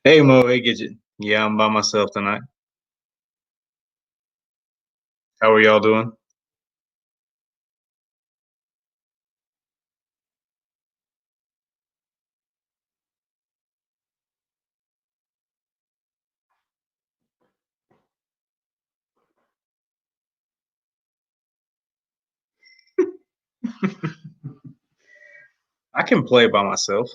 Hey Mo, hey Gidget. Yeah, I'm by myself tonight. How are y'all doing? I can play by myself.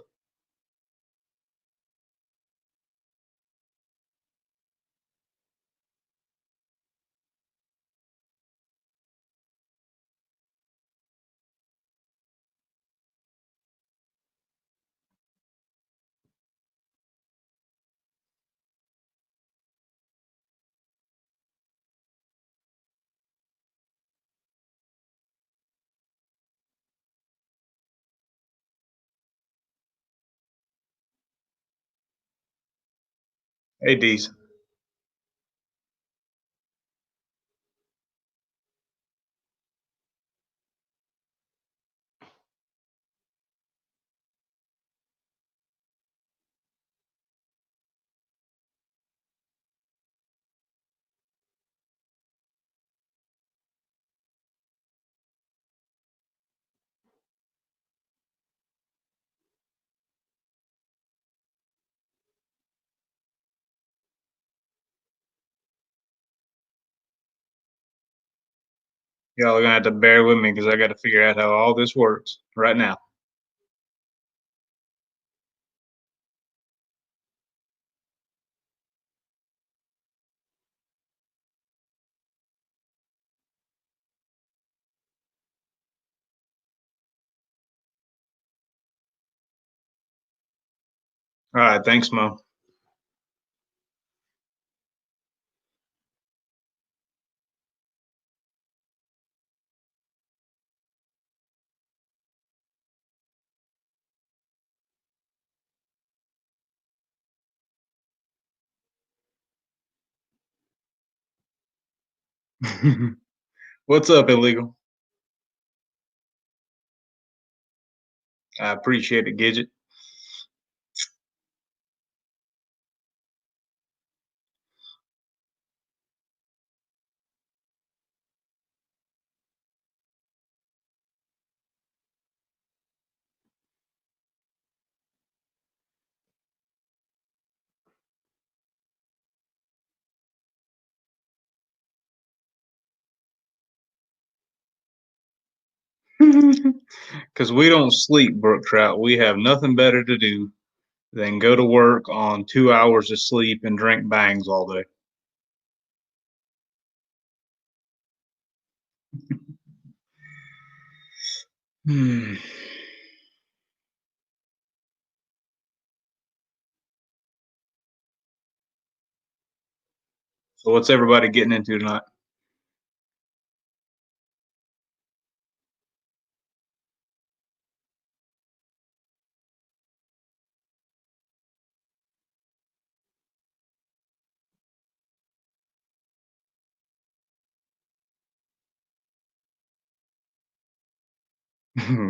Hey Deez. Y'all are gonna have to bear with me because I got to figure out how all this works right now. All right, thanks, Mo. What's up, illegal? I appreciate it, Gidget. Because we don't sleep, Brook Trout. We have nothing better to do than go to work on 2 hours of sleep and drink bangs all day. Hmm. So what's everybody getting into tonight?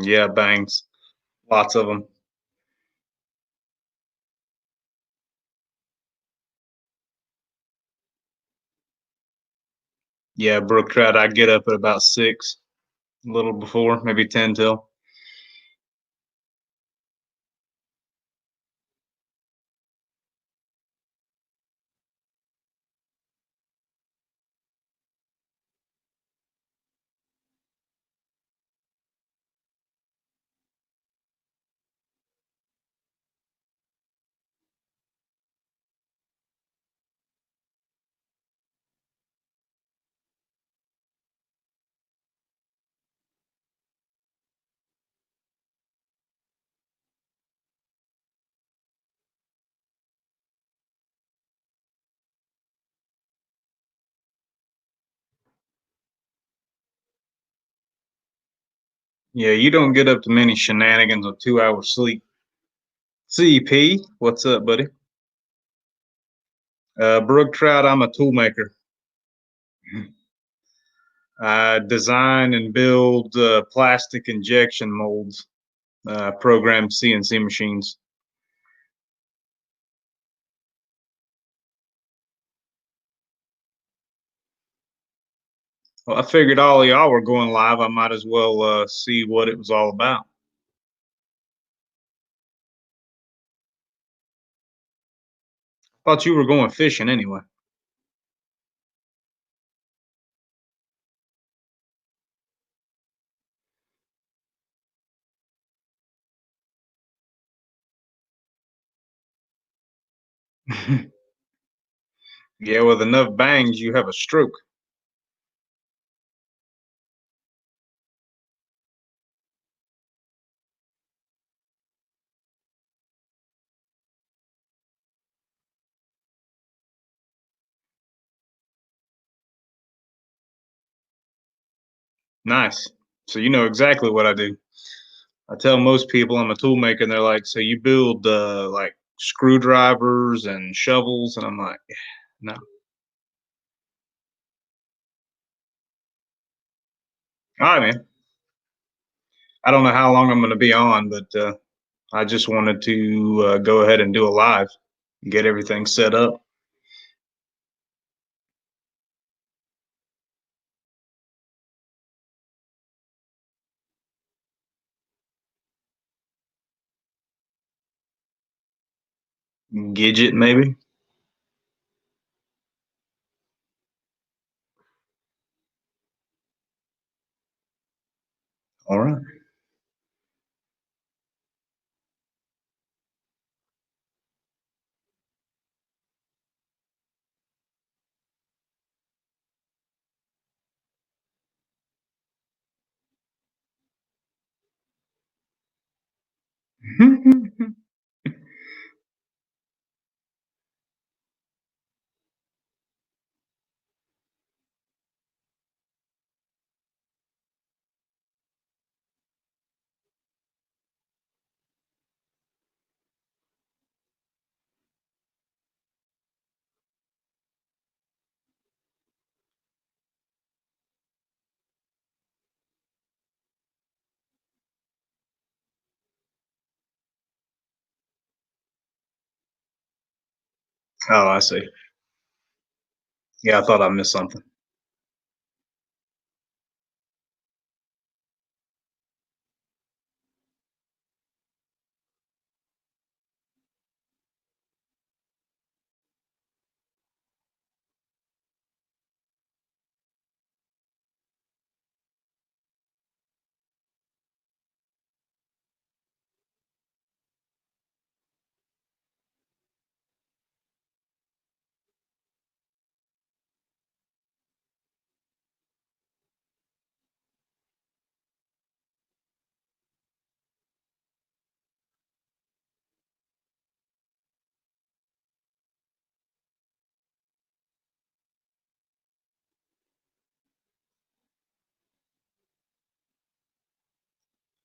Yeah, bangs. Lots of them. Yeah, Brook Trout. I get up at about 6, a little before, maybe 10 till. Yeah, you don't get up to many shenanigans with 2 hours sleep. CP, what's up, buddy? Brook Trout, I'm a tool maker. I design and build plastic injection molds, program CNC machines. Well, I figured all of y'all were going live. I might as well see what it was all about. Thought you were going fishing anyway. Yeah, with enough bangs, you have a stroke. Nice. So you know exactly what I do. I tell most people I'm a tool maker, and they're like, "So you build like screwdrivers and shovels?" And I'm like, "No." All right, man. I don't know how long I'm going to be on, but I just wanted to go ahead and do a live, get everything set up. Gidget, maybe. All right. Oh, I see. Yeah, I thought I missed something.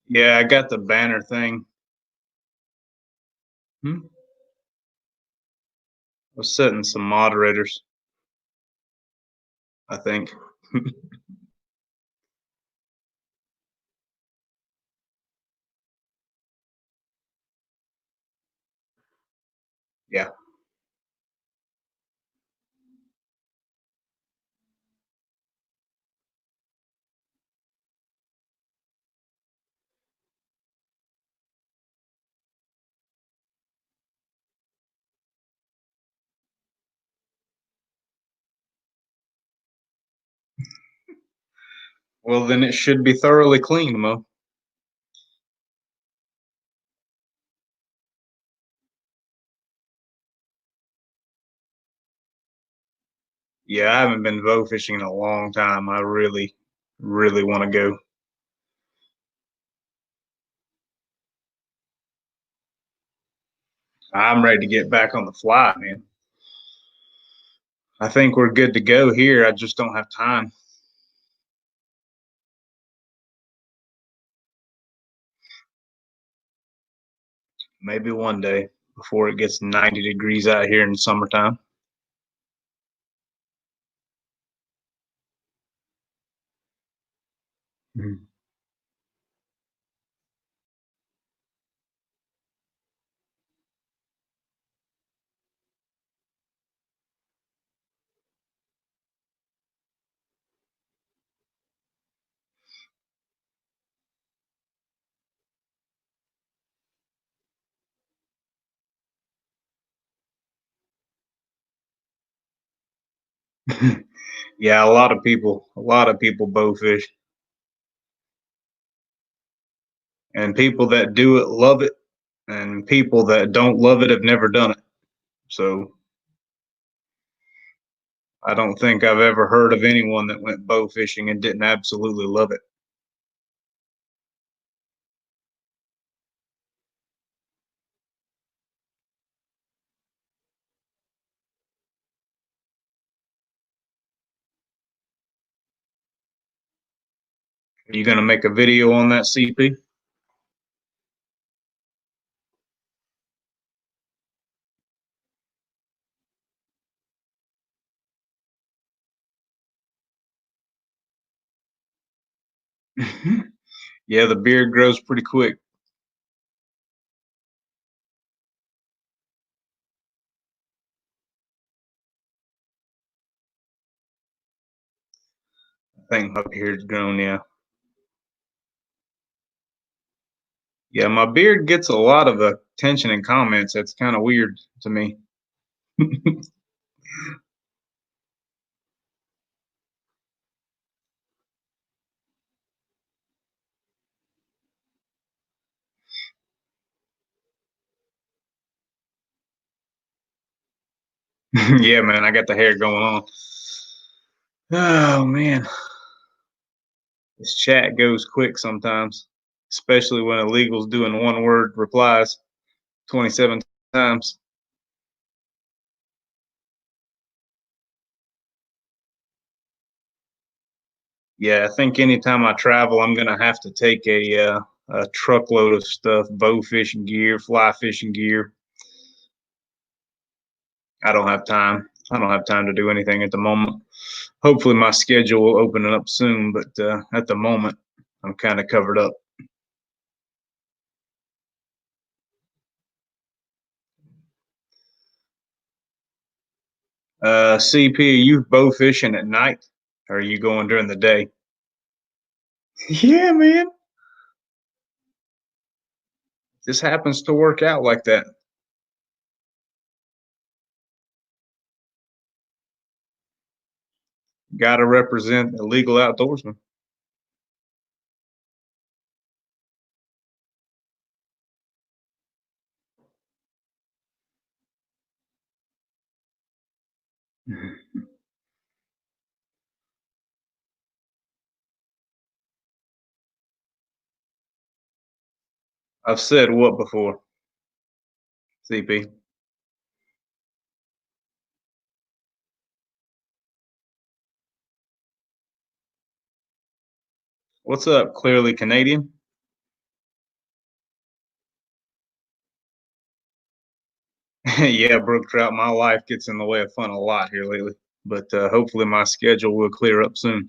Yeah, I got the banner thing. Hmm? I was setting some moderators, I think. Yeah. Well, then it should be thoroughly cleaned, Mo. Yeah, I haven't been bow fishing in a long time. I really, really want to go. I'm ready to get back on the fly, man. I think we're good to go here. I just don't have time. Maybe one day before it gets 90 degrees out here in the summertime. Mhm. Yeah, a lot of people bow fish, and people that do it love it, and people that don't love it have never done it. So I don't think I've ever heard of anyone that went bow fishing and didn't absolutely love it. Are you gonna make a video on that, CP? Yeah, the beard grows pretty quick. I think my beard's grown. Yeah, yeah, my beard gets a lot of attention and comments. That's kind of weird to me. Yeah, man, I got the hair going on. Oh man, this chat goes quick sometimes, especially when illegal's doing one word replies 27 times. Yeah, I think anytime I travel, I'm gonna have to take a truckload of stuff: bow fishing gear, fly fishing gear. I don't have time. I don't have time to do anything at the moment. Hopefully, my schedule will open it up soon, but at the moment, I'm kind of covered up. CP, are you bow fishing at night, or are you going during the day? Yeah, man. This happens to work out like that. Got to represent illegal outdoorsmen. I've said what before, CP? What's up? Clearly Canadian. Yeah, brook trout. My life gets in the way of fun a lot here lately, but hopefully my schedule will clear up soon.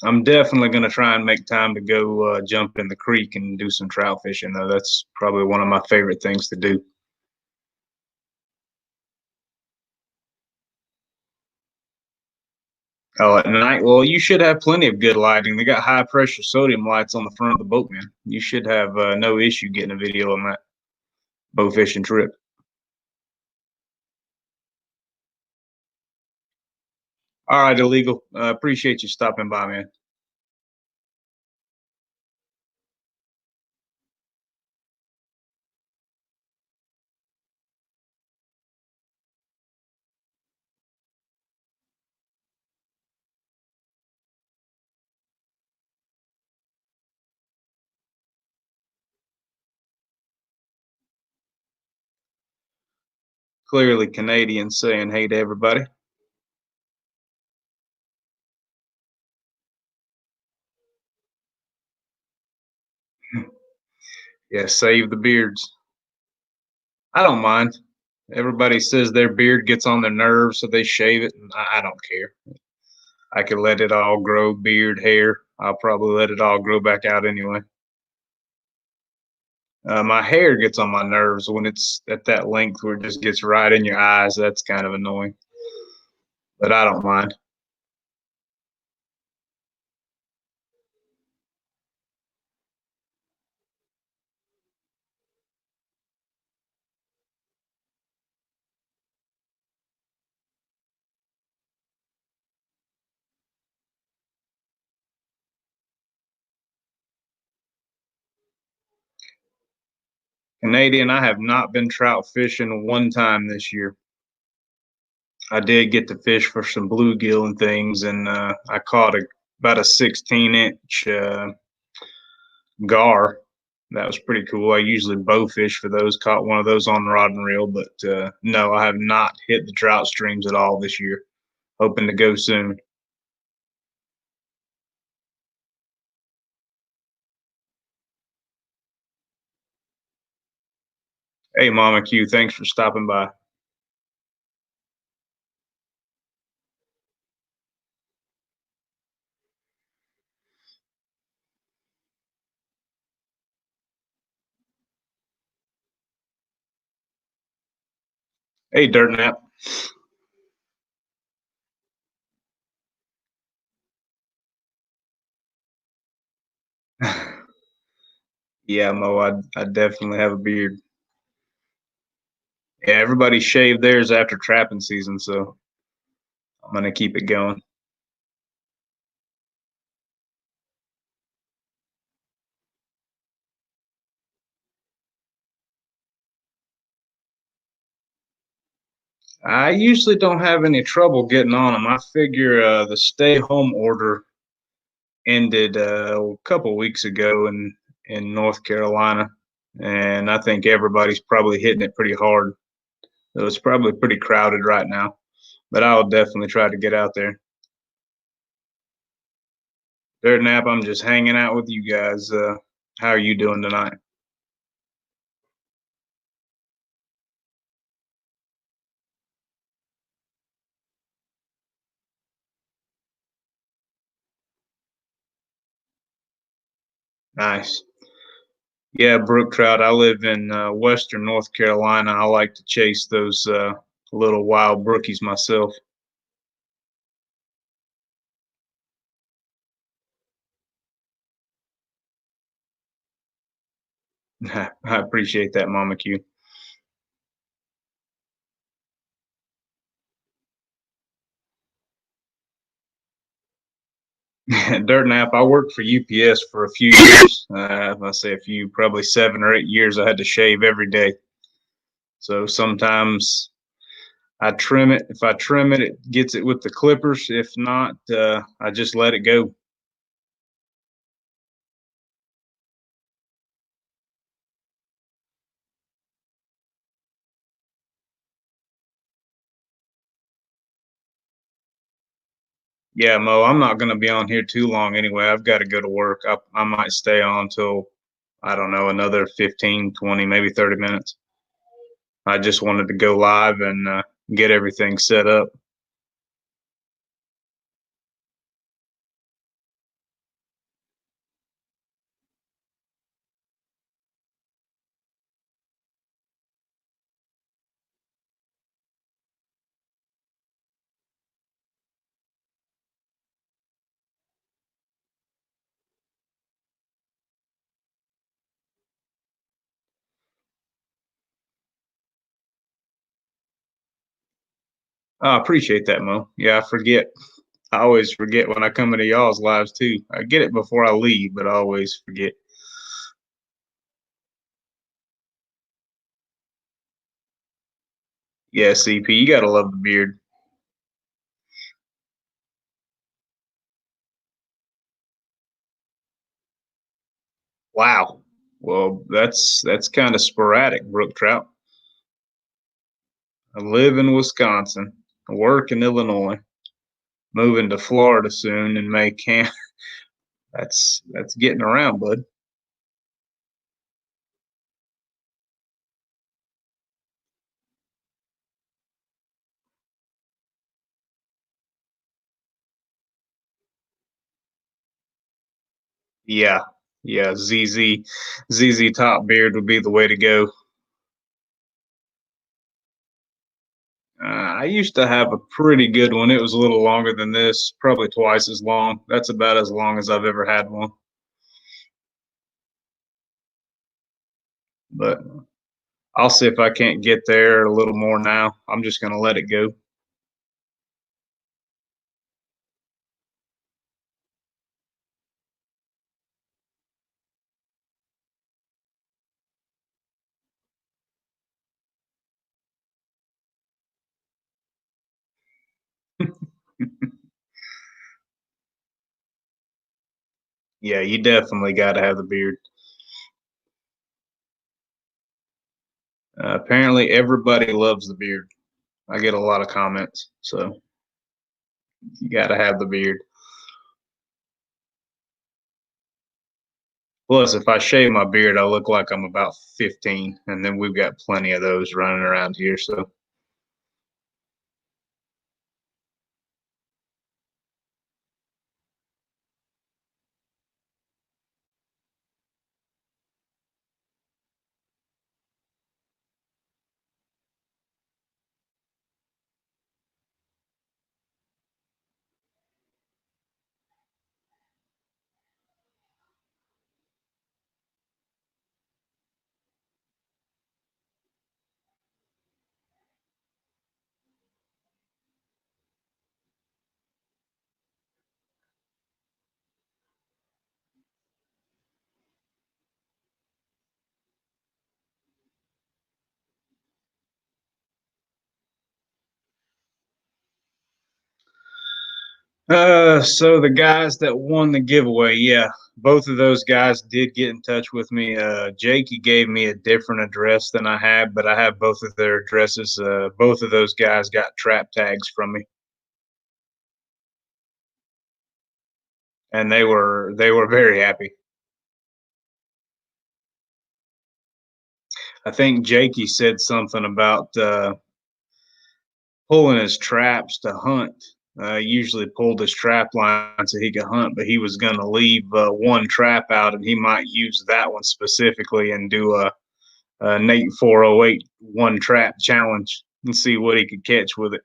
I'm definitely going to try and make time to go jump in the creek and do some trout fishing, though. That's probably one of my favorite things to do. Oh, at night? Well, you should have plenty of good lighting. They got high pressure sodium lights on the front of the boat, man. You should have no issue getting a video on that bow fishing trip. All right, illegal. Appreciate you stopping by, man. Clearly Canadian saying hey to everybody. Yeah, save the beards. I don't mind. Everybody says their beard gets on their nerves, so they shave it, and I don't care. I could let it all grow, beard, hair. I'll probably let it all grow back out anyway. My hair gets on my nerves when it's at that length where it just gets right in your eyes. That's kind of annoying, but I don't mind. Canadian, I have not been trout fishing one time this year. I did get to fish for some bluegill and things, and I caught about a 16-inch gar. That was pretty cool. I usually bow fish for those. Caught one of those on rod and reel, but no, I have not hit the trout streams at all this year. Hoping to go soon. Hey, Mama Q, thanks for stopping by. Hey, Dirt Nap. Yeah, Mo, I definitely have a beard. Yeah, everybody shaved theirs after trapping season, so I'm gonna keep it going. I usually don't have any trouble getting on them. I figure the stay home order ended a couple weeks ago in North Carolina, and I think everybody's probably hitting it pretty hard. So it's probably pretty crowded right now, but I'll definitely try to get out there. Dirt Nap, I'm just hanging out with you guys. How are you doing tonight? Nice. Yeah, brook trout. I live in western North Carolina. I like to chase those little wild brookies myself. I appreciate that, Mama Q. Dirt Nap. I worked for UPS for a few years. I say a few, probably 7 or 8 years. I had to shave every day. So sometimes I trim it. If I trim it, it gets it with the clippers. If not, I just let it go. Yeah, Mo, I'm not going to be on here too long anyway. I've got to go to work. I might stay on till, I don't know, another 15, 20, maybe 30 minutes. I just wanted to go live and get everything set up. I appreciate that, Mo. Yeah, I forget. I always forget when I come into y'all's lives too. I get it before I leave, but I always forget. Yeah, CP, you gotta love the beard. Wow. Well, that's kind of sporadic, brook trout. I live in Wisconsin, I work in Illinois, moving to Florida soon and may camp. That's getting around, bud. Yeah, yeah. ZZ top beard would be the way to go. I used to have a pretty good one. It was a little longer than this, probably twice as long. That's about as long as I've ever had one. But I'll see if I can't get there a little more now. I'm just going to let it go. Yeah, you definitely got to have the beard. Apparently, everybody loves the beard. I get a lot of comments, so you got to have the beard. Plus, if I shave my beard, I look like I'm about 15, and then we've got plenty of those running around here. So, so the guys that won the giveaway, yeah, both of those guys did get in touch with me. Jakey gave me a different address than I had, but I have both of their addresses. Both of those guys got trap tags from me, and they were very happy. I think Jakey said something about pulling his traps to hunt. Usually pulled his trap line so he could hunt, but he was going to leave one trap out, and he might use that one specifically and do a Nate 408 one trap challenge and see what he could catch with it.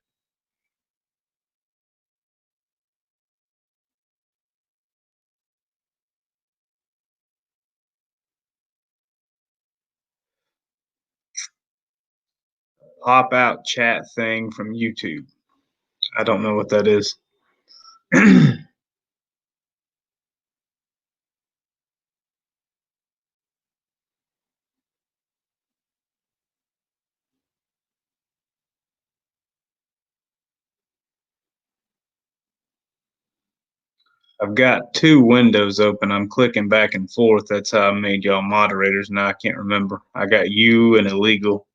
Pop out chat thing from YouTube. I don't know what that is. I've got two windows open. I'm clicking back and forth. That's how I made y'all moderators. Now I can't remember. I got you and illegal.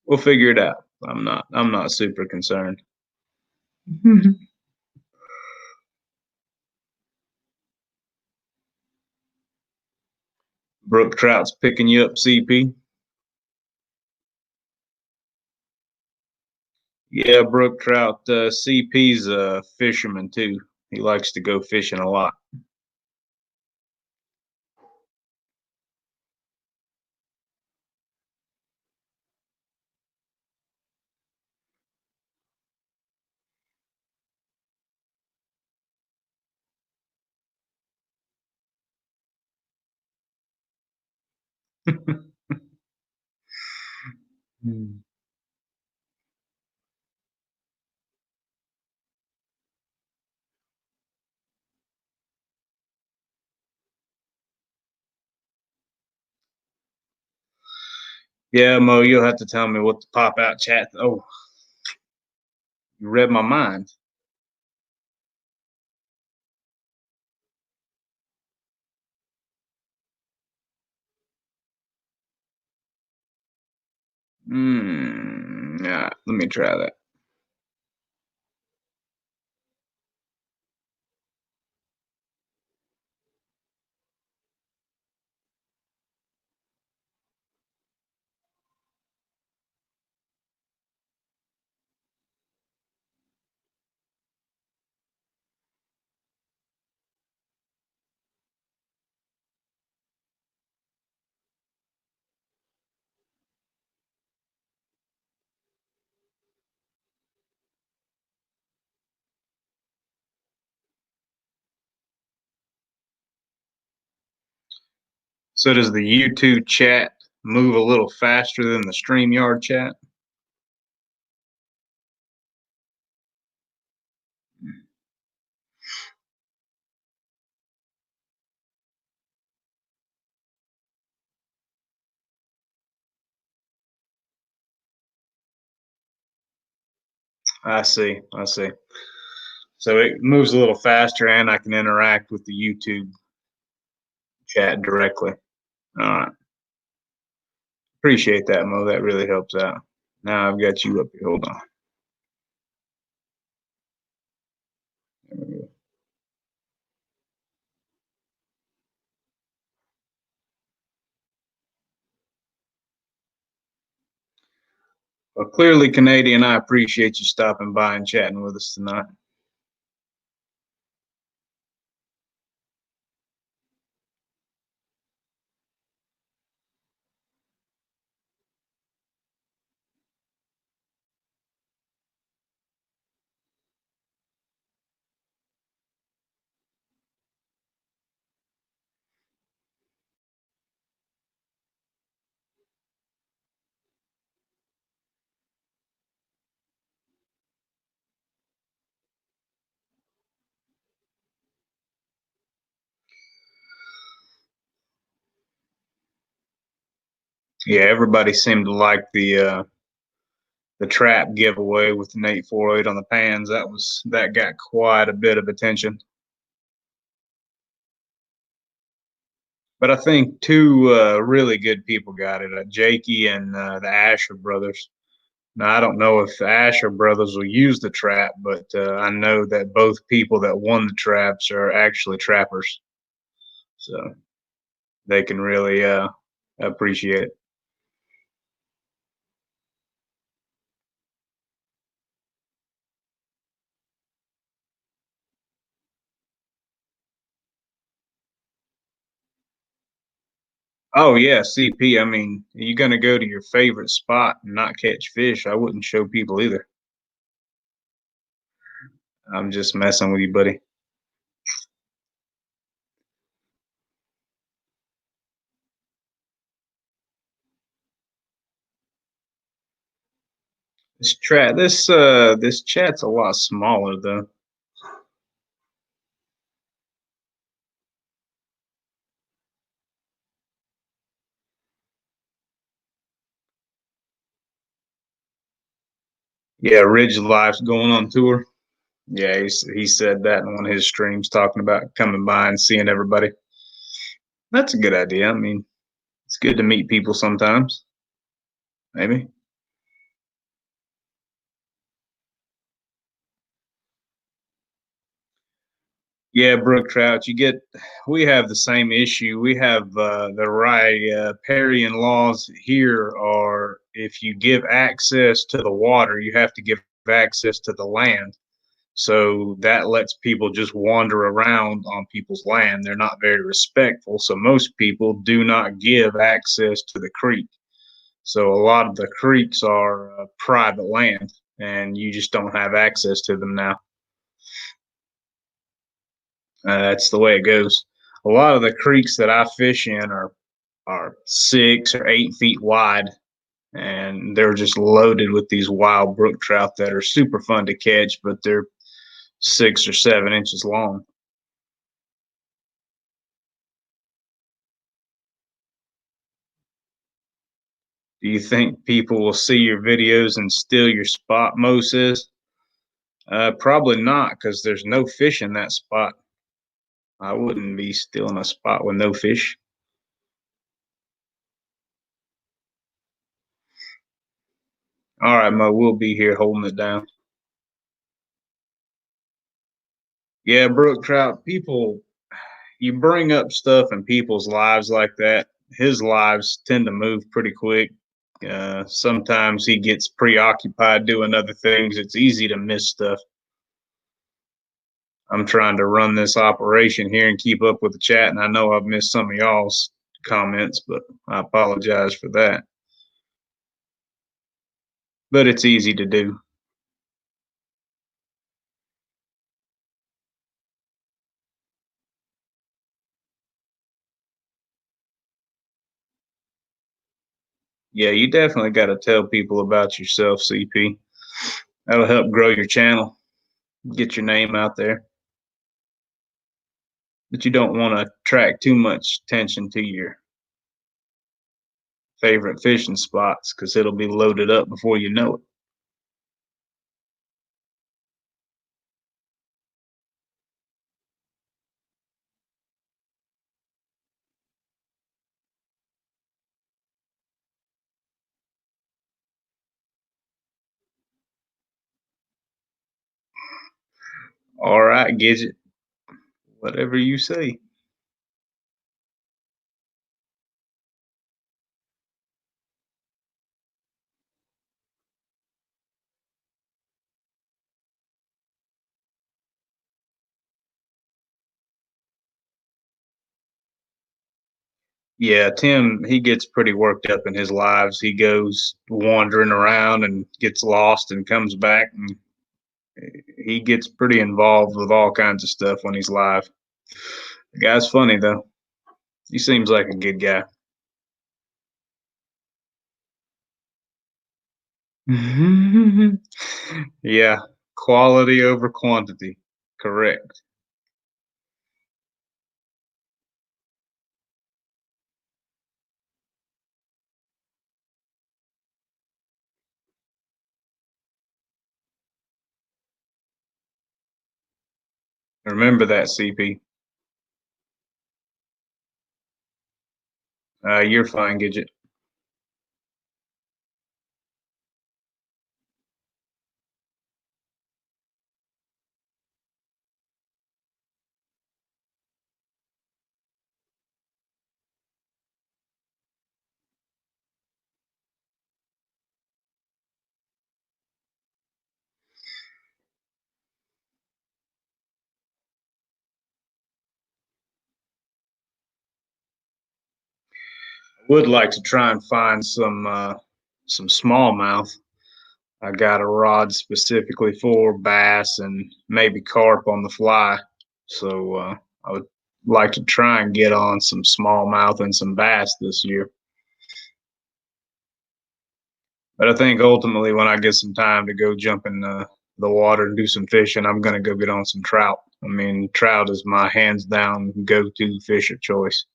We'll figure it out. I'm not super concerned. Brook Trout's picking you up, CP. Yeah, Brook Trout. CP's a fisherman too. He likes to go fishing a lot. Yeah, Mo, you'll have to tell me what the pop out chat. Oh, you read my mind. Yeah, let me try that. So does the YouTube chat move a little faster than the StreamYard chat? I see. I see. So it moves a little faster, and I can interact with the YouTube chat directly. All right. Appreciate that, Mo. That really helps out. Now I've got you up here. Hold on. There we go. Well, clearly, Canadian, I appreciate you stopping by and chatting with us tonight. Yeah, everybody seemed to like the trap giveaway with an 848 on the pans. That got quite a bit of attention. But I think two really good people got it, Jakey and the Asher brothers. Now, I don't know if the Asher brothers will use the trap, but I know that both people that won the traps are actually trappers. So they can really appreciate it. Oh, yeah, CP. I mean, you're going to go to your favorite spot and not catch fish. I wouldn't show people either. I'm just messing with you, buddy. This chat's a lot smaller though. Yeah, Ridge Life's going on tour. Yeah, he said that in one of his streams, talking about coming by and seeing everybody. That's a good idea. I mean, it's good to meet people sometimes. Maybe. Yeah, brook trout. We have the same issue. We have the riparian laws here are if you give access to the water, you have to give access to the land. So that lets people just wander around on people's land. They're not very respectful. So most people do not give access to the creek. So a lot of the creeks are private land, and you just don't have access to them now. That's the way it goes. A lot of the creeks that I fish in are 6 or 8 feet wide, and they're just loaded with these wild brook trout that are super fun to catch, but they're 6 or 7 inches long. Do you think people will see your videos and steal your spot, Mo says? Probably not, because there's no fish in that spot. I wouldn't be stealing a spot with no fish. All right, Mo, we'll be here holding it down. Yeah, brook trout, you bring up stuff in people's lives like that. His lives tend to move pretty quick. Sometimes he gets preoccupied doing other things. It's easy to miss stuff. I'm trying to run this operation here and keep up with the chat, and I know I've missed some of y'all's comments, but I apologize for that. But it's easy to do. Yeah, you definitely got to tell people about yourself, CP. That'll help grow your channel, get your name out there. But you don't want to attract too much attention to your favorite fishing spots because it'll be loaded up before you know it. All right, Gidget. Whatever you say. Yeah, Tim, he gets pretty worked up in his lives. He goes wandering around and gets lost and comes back, and he gets pretty involved with all kinds of stuff when he's live. The guy's funny though. He seems like a good guy. Yeah, quality over quantity. Correct. Remember that, CP. You're fine, Gidget. Would like to try and find some smallmouth. I got a rod specifically for bass and maybe carp on the fly. So I would like to try and get on some smallmouth and some bass this year. But I think ultimately, when I get some time to go jump in the water and do some fishing, I'm going to go get on some trout. I mean, trout is my hands down go to fish of choice.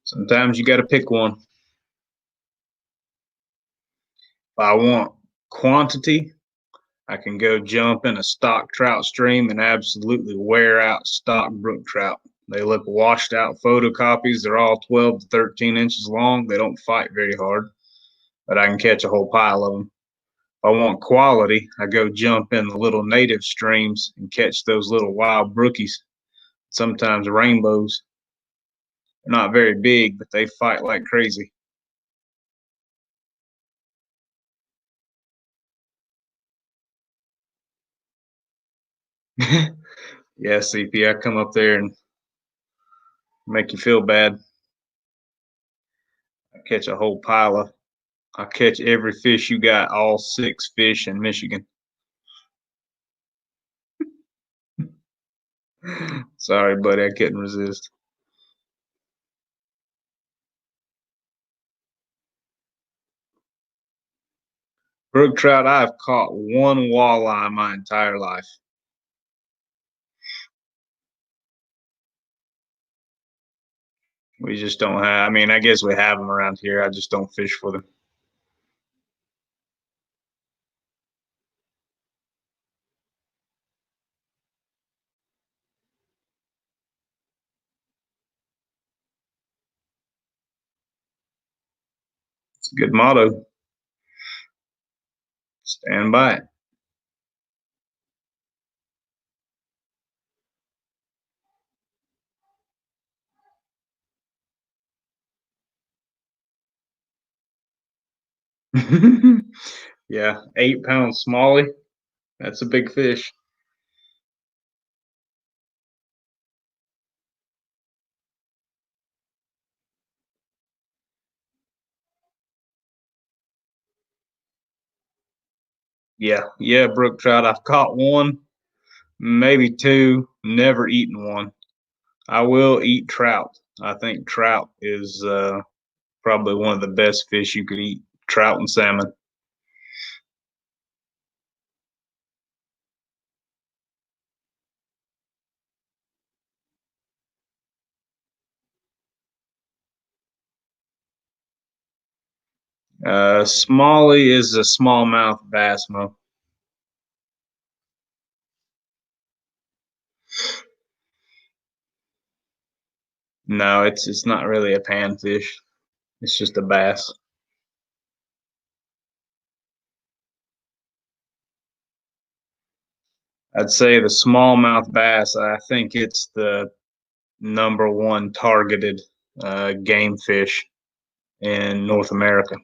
Sometimes you got to pick one. If I want quantity, I can go jump in a stock trout stream and absolutely wear out stock brook trout. They look washed out photocopies. They're all 12 to 13 inches long. They don't fight very hard, but I can catch a whole pile of them. If I want quality, I go jump in the little native streams and catch those little wild brookies, sometimes rainbows. They're not very big, but they fight like crazy. Yeah, CP, I come up there and make you feel bad. I catch a whole pile of I catch every fish you got, all six fish in Michigan. Sorry, buddy, I couldn't resist. Brook trout, I've caught one walleye my entire life. We just don't have, I mean, I guess we have them around here. I just don't fish for them. It's a good motto. Stand by it. Yeah, 8 pound smallie. That's a big fish. Yeah, yeah, brook trout. I've caught one, maybe two, never eaten one. I will eat trout. I think trout is probably one of the best fish you could eat. Trout and salmon. Smalley is a smallmouth bass, Mo. No, it's not really a panfish. It's just a bass. I'd say the smallmouth bass. I think it's the number one targeted game fish in North America.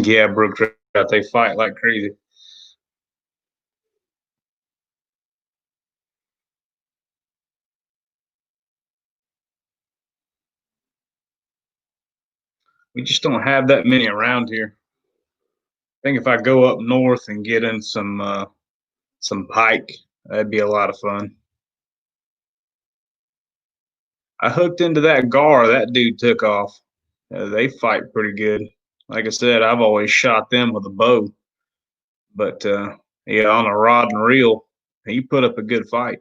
Yeah, brook trout. They fight like crazy. We just don't have that many around here. I think if I go up north and get in some pike, that'd be a lot of fun. I hooked into that gar. That dude took off. They fight pretty good. Like I said, I've always shot them with a bow, but yeah, on a rod and reel, he put up a good fight.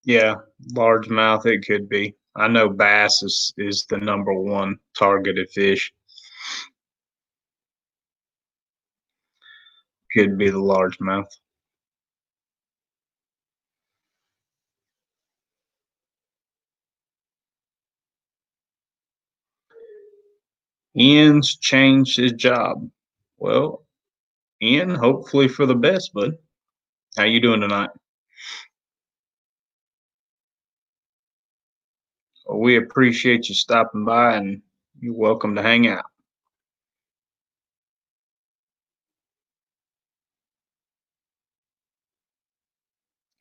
Yeah, largemouth it could be. I know bass is the number one targeted fish. Could be the largemouth. Ian's changed his job. Well, Ian, hopefully for the best, bud. How you doing tonight? Well, we appreciate you stopping by, and you're welcome to hang out.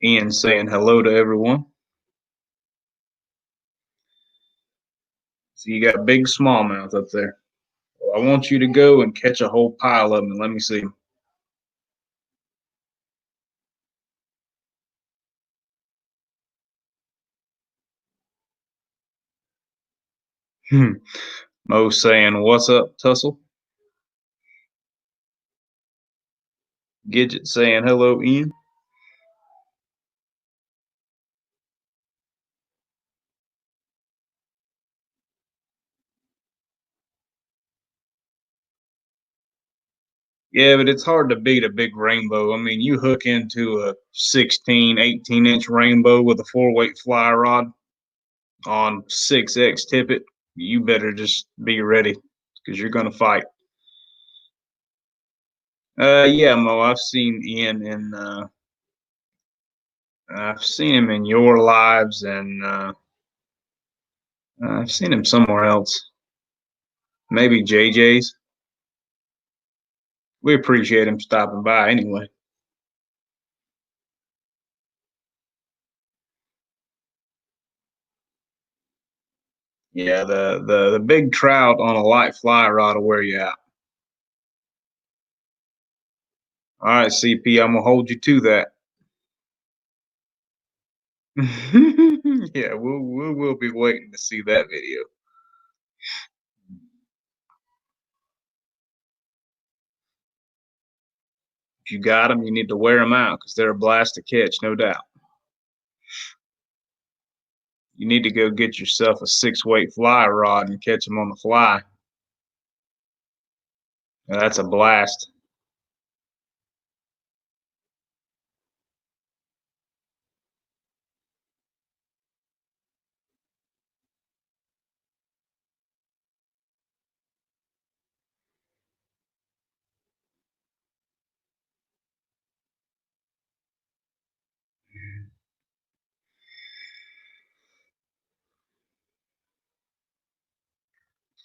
Ian saying hello to everyone. So you got big smallmouth up there. Well, I want you to go and catch a whole pile of them and let me see them. Mo saying, "What's up, Tussle?" Gidget saying, "Hello, Ian." Yeah, but it's hard to beat a big rainbow. I mean, you hook into a 16, 18-inch rainbow with a 4-weight fly rod on 6X tippet. You better just be ready because you're going to fight. Yeah, Mo, I've seen him in your lives, and I've seen him somewhere else. Maybe JJ's. We appreciate him stopping by anyway. Yeah, the big trout on a light fly rod will wear you out. All right, CP, I'm gonna hold you to that. Yeah, we'll be waiting to see that video. If you got them, you need to wear them out because they're a blast to catch, no doubt. You need to go get yourself a 6-weight fly rod and catch them on the fly. That's a blast.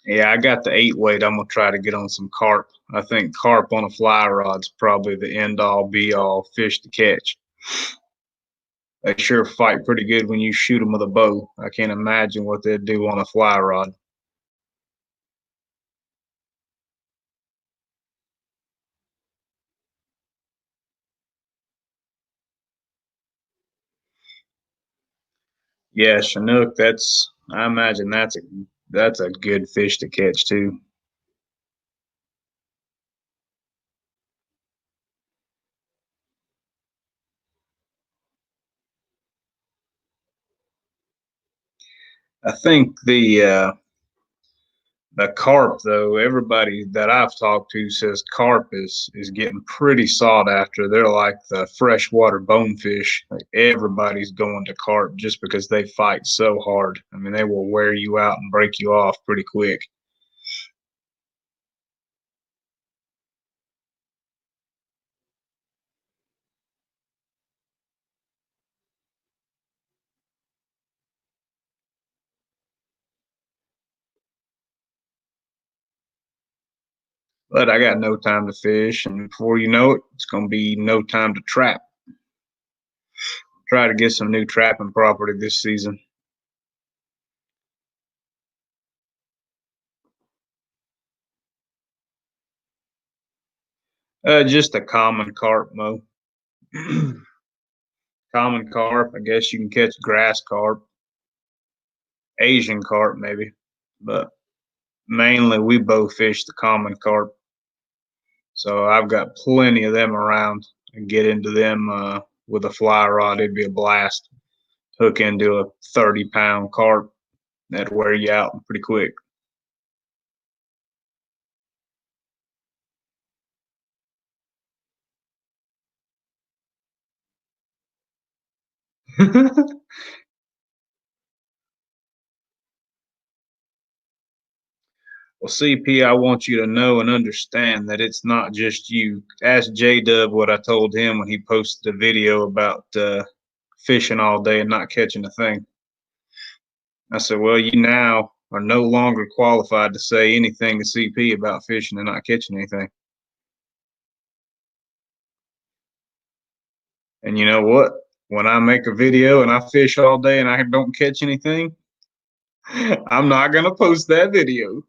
Yeah, I got the 8-weight. I'm gonna try to get on some carp. I think carp on a fly rod's probably the end all be all fish to catch. They sure fight pretty good when you shoot them with a bow. I can't imagine what they'd do on a fly rod. Yeah, Chinook. I imagine that's a good fish to catch too. I think the carp though, everybody that I've talked to says carp is getting pretty sought after. They're like the freshwater bonefish. Like everybody's going to carp just because they fight so hard. I mean, they will wear you out and break you off pretty quick. But I got no time to fish, and before you know it, it's gonna be no time to trap. Try to get some new trapping property this season. Just a common carp, Mo. Common carp. I guess you can catch grass carp, Asian carp maybe, but mainly we bow fish the common carp. So I've got plenty of them around. And get into them with a fly rod. It'd be a blast. Hook into a 30-pound carp. That'd wear you out pretty quick. Well, CP, I want you to know and understand that it's not just you. Ask J Dub what I told him when he posted a video about fishing all day and not catching a thing. I said, well, you now are no longer qualified to say anything to CP about fishing and not catching anything. And you know what? When I make a video and I fish all day and I don't catch anything, I'm not going to post that video.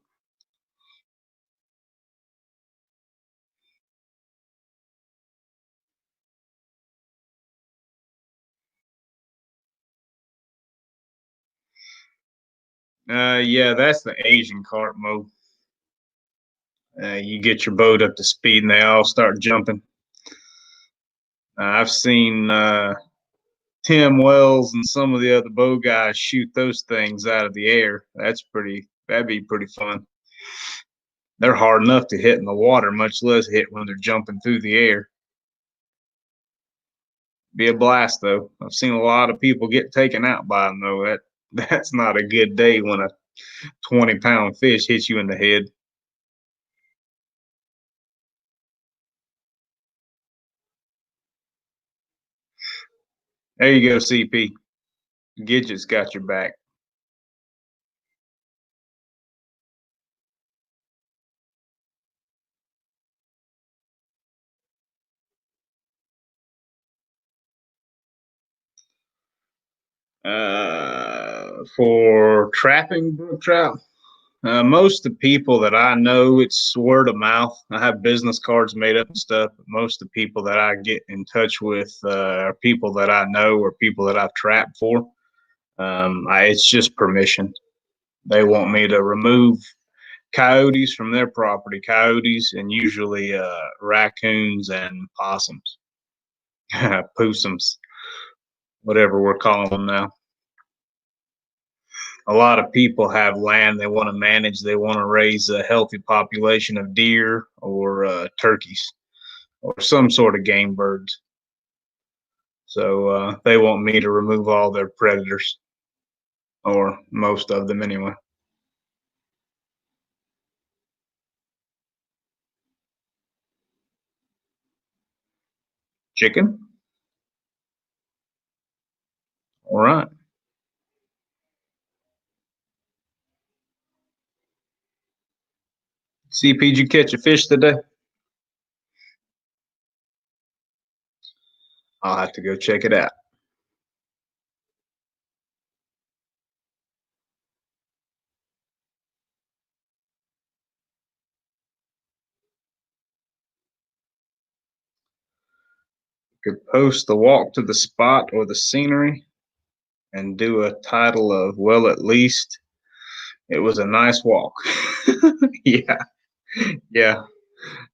Yeah, that's the Asian carp mode. You get your boat up to speed and they all start jumping. I've seen Tim Wells and some of the other bow guys shoot those things out of the air. That'd be pretty fun. They're hard enough to hit in the water, much less hit when they're jumping through the air. Be a blast though. I've seen a lot of people get taken out by them though. That's not a good day when a 20-pound fish hits you in the head. There you go, CP. Gidget's got your back. For trapping brook trout, most of the people that I know, it's word of mouth. I have business cards made up and stuff. But most of the people that I get in touch with are people that I know or people that I've trapped for. It's just permission. They want me to remove coyotes from their property, coyotes and usually raccoons and possums, poosums, whatever we're calling them now. A lot of people have land they want to manage. They want to raise a healthy population of deer or turkeys or some sort of game birds. So they want me to remove all their predators, or most of them anyway. Chicken? All right. CP, did you catch a fish today? I'll have to go check it out. Could post the walk to the spot or the scenery. and do a title of, well, at least it was a nice walk. Yeah, yeah,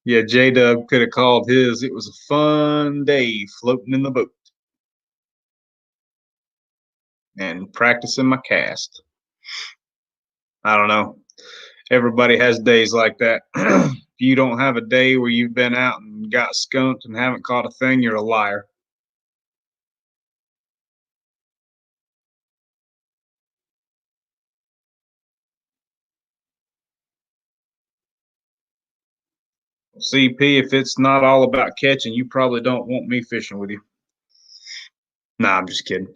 yeah. J Dub could have called his. It was a fun day floating in the boat and practicing my cast. I don't know. Everybody has days like that. If you don't have a day where you've been out and got skunked and haven't caught a thing, you're a liar. CP, if it's not all about catching, you probably don't want me fishing with you. Nah, I'm just kidding.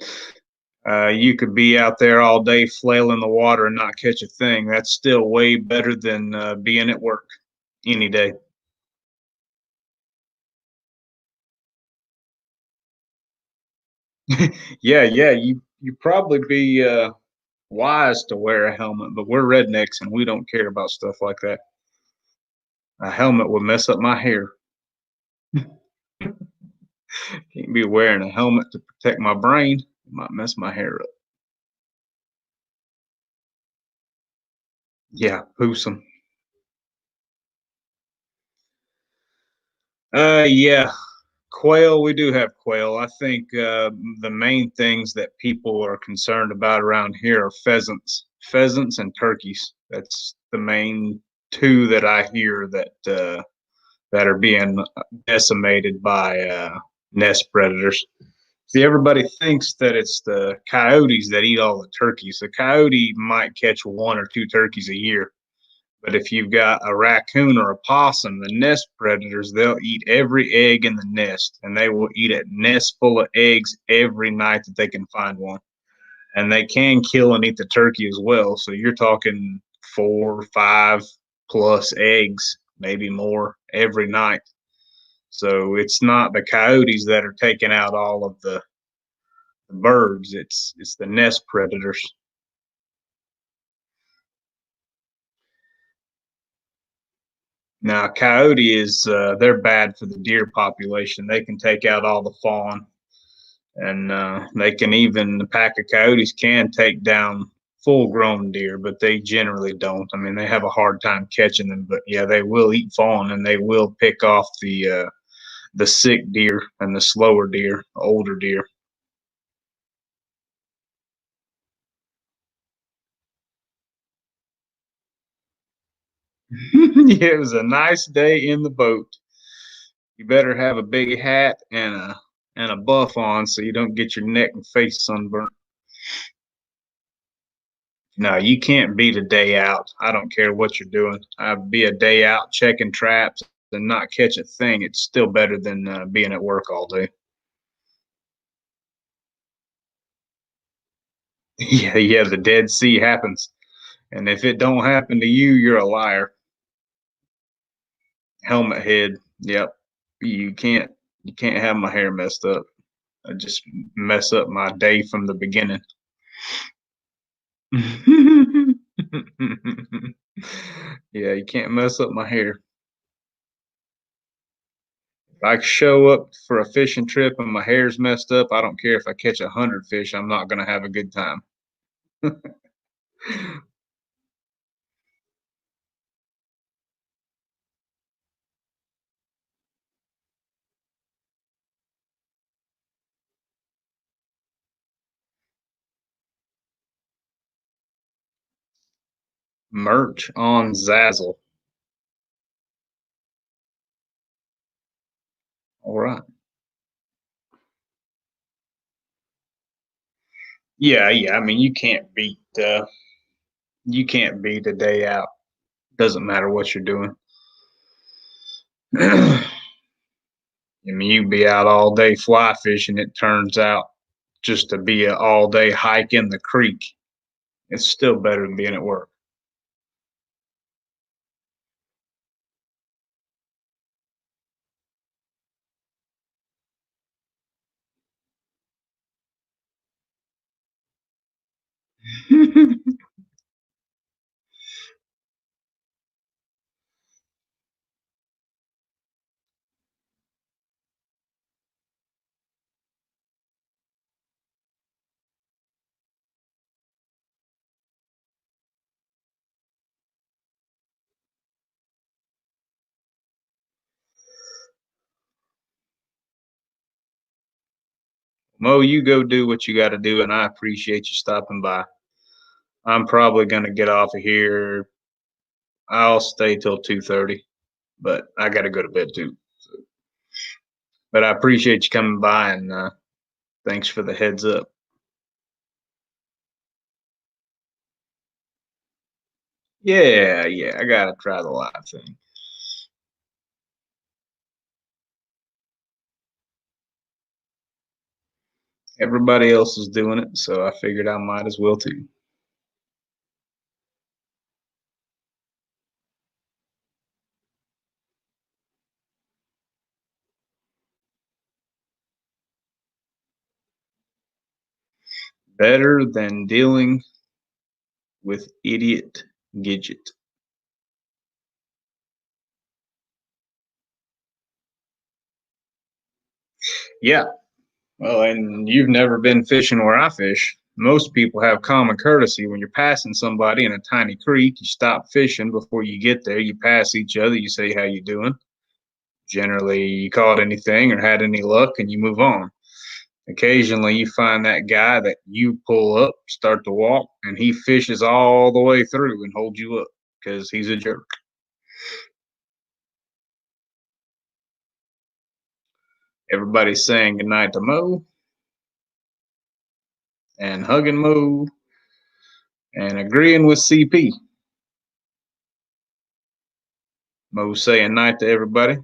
You could be out there all day flailing the water and not catch a thing. That's still way better than being at work any day. Yeah, yeah. You probably be wise to wear a helmet, but we're rednecks and we don't care about stuff like that. A helmet would mess up my hair. Can't be wearing a helmet to protect my brain. It might mess my hair up. Yeah, Hoosum. Yeah, quail. We do have quail. I think the main things that people are concerned about around here are pheasants and turkeys. That's the main two that I hear that are being decimated by nest predators. See, everybody thinks that it's the coyotes that eat all the turkeys. The coyote might catch one or two turkeys a year, but if you've got a raccoon or a possum, the nest predators, they'll eat every egg in the nest, and they will eat a nest full of eggs every night that they can find one. And they can kill and eat the turkey as well. So you're talking 4, 5 plus eggs, maybe more every night. So it's not the coyotes that are taking out all of the birds. It's the nest predators. Now, coyote is they're bad for the deer population. They can take out all the fawn, and they can even the pack of coyotes can take down full-grown deer, but they generally don't. I mean, they have a hard time catching them, but yeah, they will eat fawn and they will pick off the sick deer and the slower deer, older deer. Yeah, it was a nice day in the boat. You better have a big hat and a buff on so you don't get your neck and face sunburned. No, you can't beat a day out. I don't care what you're doing. I'd be a day out checking traps and not catch a thing. It's still better than being at work all day. Yeah, yeah, the Dead Sea happens. And if it don't happen to you, you're a liar. Helmet head. Yep. You can't you can't have my hair messed up. I just mess up my day from the beginning. Yeah, you can't mess up my hair. If I show up for a fishing trip and my hair's messed up, I don't care if I catch 100 fish. I'm not gonna have a good time. Merch on Zazzle. All right. Yeah, yeah. I mean, you can't beat a day out. Doesn't matter what you're doing. I mean, you be out all day fly fishing. It turns out just to be an all day hike in the creek. It's still better than being at work. Mo, you go do what you got to do, and I appreciate you stopping by. I'm probably gonna get off of here. I'll stay till 2:30, but I gotta go to bed too. So, but I appreciate you coming by, and thanks for the heads up. Yeah, yeah, I gotta try the live thing. Everybody else is doing it, so I figured I might as well too. Better than dealing with idiot Gidget. Yeah, well, and you've never been fishing where I fish. Most people have common courtesy. When you're passing somebody in a tiny creek, you stop fishing before you get there. You pass each other. You say, "How you doing?" Generally, you caught anything or had any luck, and you move on. Occasionally, you find that guy that you pull up, start to walk, and he fishes all the way through and holds you up because he's a jerk. Everybody's saying goodnight to Mo and hugging Mo and agreeing with CP. Mo's saying night to everybody.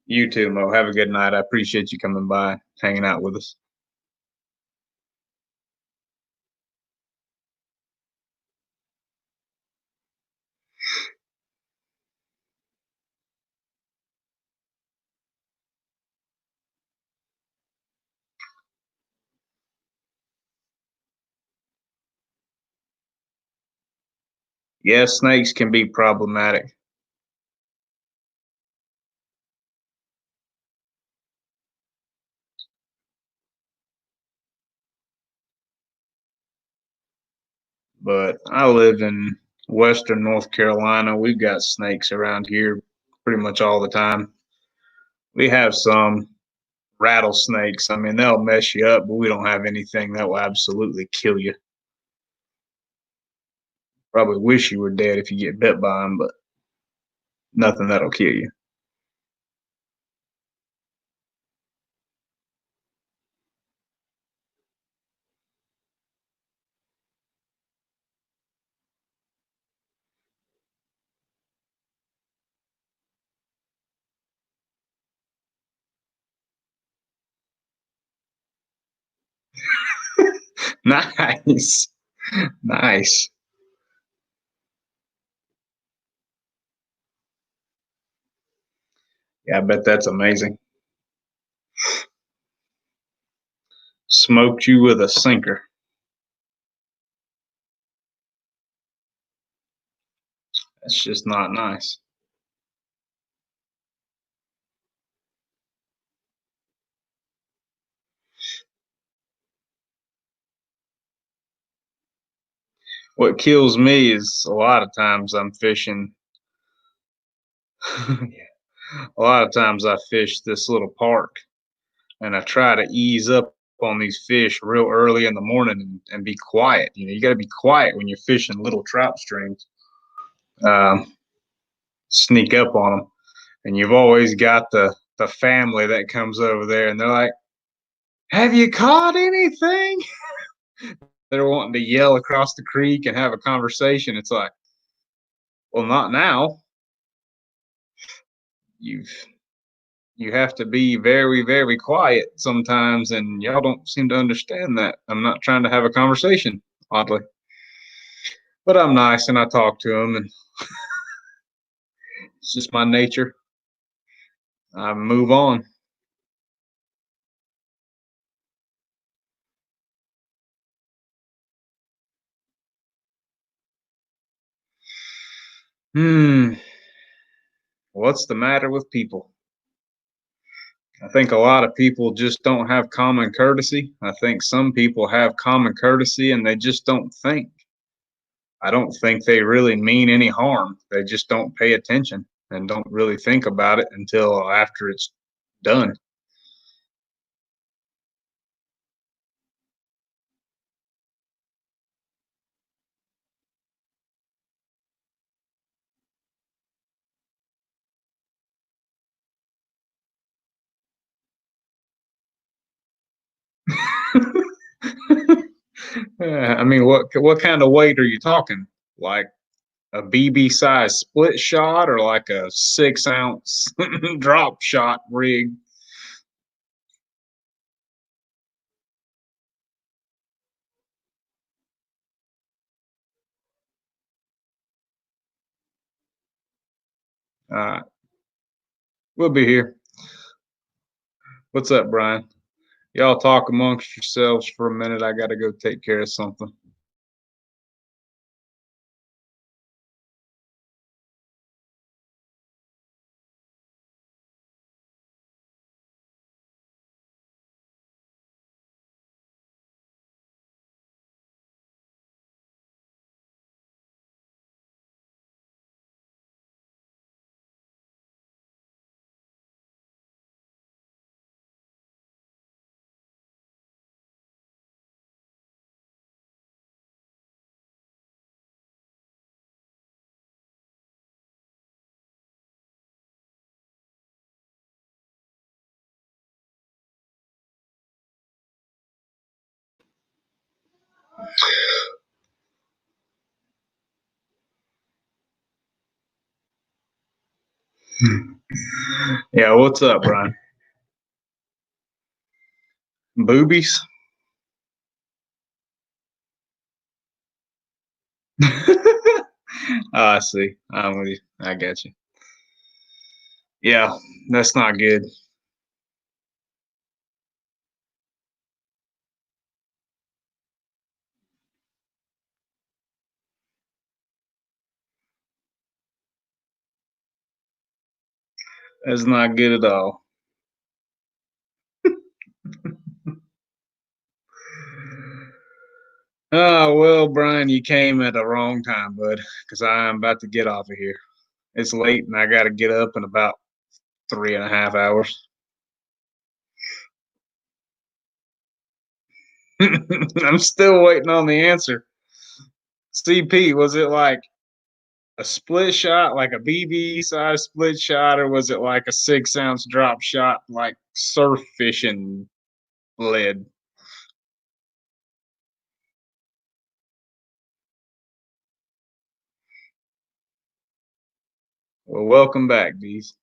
You too, Mo. Have a good night. I appreciate you coming by, hanging out with us. Yeah, snakes can be problematic, but I live in western North Carolina. We've got snakes around here pretty much all the time. We have some rattlesnakes. I mean, they'll mess you up, but we don't have anything that will absolutely kill you. Probably wish you were dead if you get bit by them, but nothing that'll kill you. Nice. Nice. Yeah, I bet that's amazing. Smoked you with a sinker. That's just not nice. What kills me is a lot of times I'm fishing. A lot of times I fish this little park and I try to ease up on these fish real early in the morning and be quiet. You know, you got to be quiet when you're fishing little trout streams. Um, Sneak up on them, and you've always got the family that comes over there, and they're like, "Have you caught anything?" They're wanting to yell across the creek and have a conversation. It's like, well, not now. You've you have to be very, very quiet sometimes, and y'all don't seem to understand that. I'm not trying to have a conversation, oddly, but I'm nice and I talk to them, and it's just my nature. I move on. Hmm. What's the matter with people? I think a lot of people just don't have common courtesy. I think some people have common courtesy and they just don't think. I don't think they really mean any harm. They just don't pay attention and don't really think about it until after it's Done. I mean, what kind of weight are you talking? Like a BB size split shot or like a 6 ounce drop shot rig? Uh, we'll be here. What's up, Brian? Y'all talk amongst yourselves for a minute. I got to go take care of something. Yeah, what's up, Brian? Boobies? I see. I'm with you. I got you. Yeah, that's not good. That's not good at all. Oh, well, Brian, you came at the wrong time, bud, because I'm about to get off of here. It's late and I got to get up in about 3.5 hours. I'm still waiting on the answer. CP, was it like a split shot, like a BB size split shot, or was it like a 6 ounce drop shot, like surf fishing lead? Well, welcome back, Bees.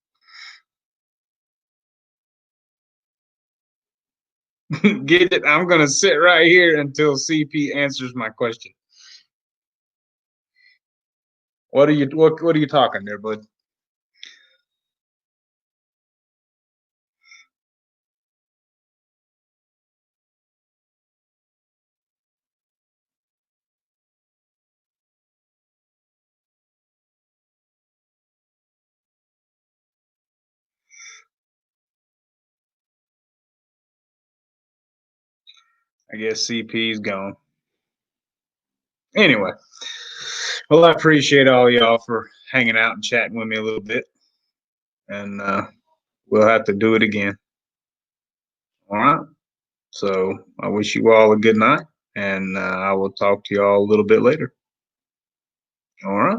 Get it? I'm gonna sit right here until CP answers my question. What are you talking there, bud? I guess CP's gone. Anyway, well, I appreciate all y'all for hanging out and chatting with me a little bit, and we'll have to do it again. All right. So I wish you all a good night, and I will talk to you all a little bit later. All right.